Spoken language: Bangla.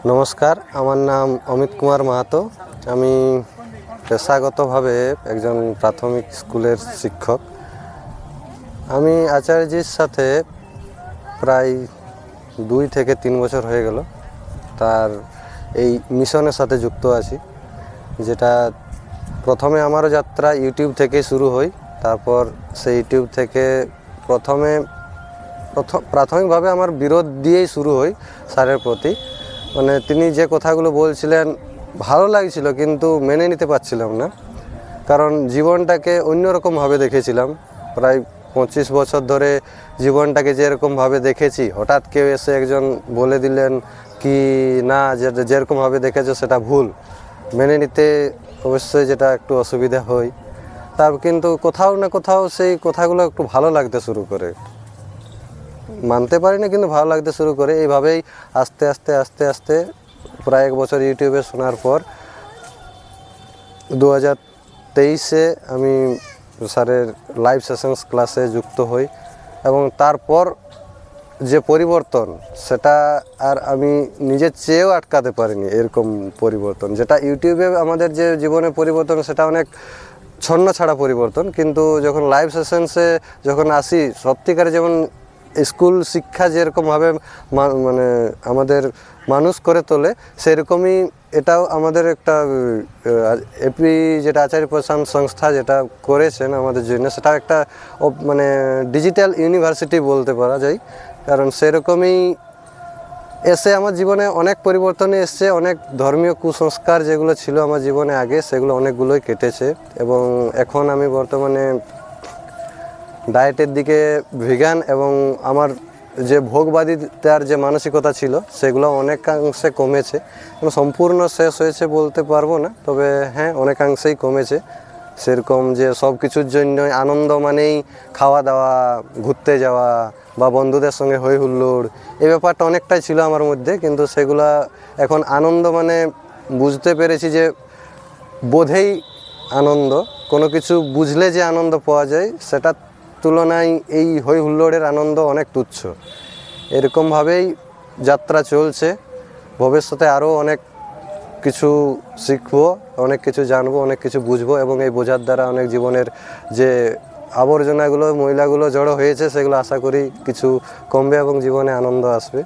নমস্কার, আমার নাম অমিত কুমার মাহাতো। আমি পেশাগতভাবে একজন প্রাথমিক স্কুলের শিক্ষক। আমি আচার্যজির সাথে প্রায় 2 থেকে 3 বছর হয়ে গেল তার এই মিশনের সাথে যুক্ত আছি, যেটা প্রথমে আমারও যাত্রা ইউটিউব থেকে শুরু হয়। তারপর সেই ইউটিউব থেকে প্রাথমিকভাবে আমার বিরোধ দিয়েই শুরু হয় স্যারের প্রতি। মানে তিনি যে কথাগুলো বলছিলেন ভালো লাগছিল, কিন্তু মেনে নিতে পারছিলাম না, কারণ জীবনটাকে অন্যরকমভাবে দেখেছিলাম। প্রায় 25 বছর ধরে জীবনটাকে যেরকমভাবে দেখেছি, হঠাৎ কেউ এসে একজন বলে দিলেন কি না, যেরকমভাবে দেখেছো সেটা ভুল, মেনে নিতে অবশ্যই যেটা একটু অসুবিধা হয়। তার কিন্তু কোথাও না কোথাও সেই কথাগুলো একটু ভালো লাগতে শুরু করে, মানতে পারি না কিন্তু ভালো লাগতে শুরু করে। এইভাবেই আস্তে আস্তে আস্তে আস্তে প্রায় 1 বছর ইউটিউবে শোনার পর 2023-এ আমি স্যারের লাইভ সেশনস ক্লাসে যুক্ত হই, এবং তারপর যে পরিবর্তন সেটা আর আমি নিজের চেয়েও আটকাতে পারিনি। এরকম পরিবর্তন যেটা ইউটিউবে আমাদের যে জীবনে পরিবর্তন, সেটা অনেক ছন্ন ছাড়া পরিবর্তন, কিন্তু যখন লাইভ সেশনসে যখন আসি, সত্যিকারে যেমন স্কুল শিক্ষা যেরকমভাবে মানে আমাদের মানুষ করে তোলে, সেরকমই এটাও আমাদের একটা এপি যেটা আচার্য প্রশাসন সংস্থা যেটা করেছেন আমাদের জন্য, সেটা একটা মানে ডিজিটাল ইউনিভার্সিটি বলতে পারা যায়। কারণ সেরকমই এসে আমার জীবনে অনেক পরিবর্তনে এসছে। অনেক ধর্মীয় কুসংস্কার যেগুলো ছিল আমার জীবনে আগে, সেগুলো অনেকগুলোই কেটেছে, এবং এখন আমি বর্তমানে ডায়েটের দিকে ভিগান, এবং আমার যে ভোগবাদিতার যে মানসিকতা ছিল সেগুলো অনেকাংশে কমেছে। সম্পূর্ণ শেষ হয়েছে বলতে পারবো না, তবে হ্যাঁ অনেকাংশেই কমেছে। সেরকম যে সব কিছুর জন্যই আনন্দ মানেই খাওয়া দাওয়া, ঘুরতে যাওয়া বা বন্ধুদের সঙ্গে হই হুল্লোড়, এই ব্যাপারটা অনেকটাই ছিল আমার মধ্যে, কিন্তু সেগুলা এখন আনন্দ মানে বুঝতে পেরেছি যে বোধেই আনন্দ, কোনো কিছু বুঝলে যে আনন্দ পাওয়া যায়, সেটার তুলনায় এই হই হুল্লোড়ের আনন্দ অনেক তুচ্ছ। এরকমভাবেই যাত্রা চলছে। ভবিষ্যতে আরও অনেক কিছু শিখবো, অনেক কিছু জানবো, অনেক কিছু বুঝবো, এবং এই বোঝার দ্বারা অনেক জীবনের যে আবর্জনাগুলো, ময়লাগুলো জড়ো হয়েছে, সেগুলো আশা করি কিছু কমবে এবং জীবনে আনন্দ আসবে।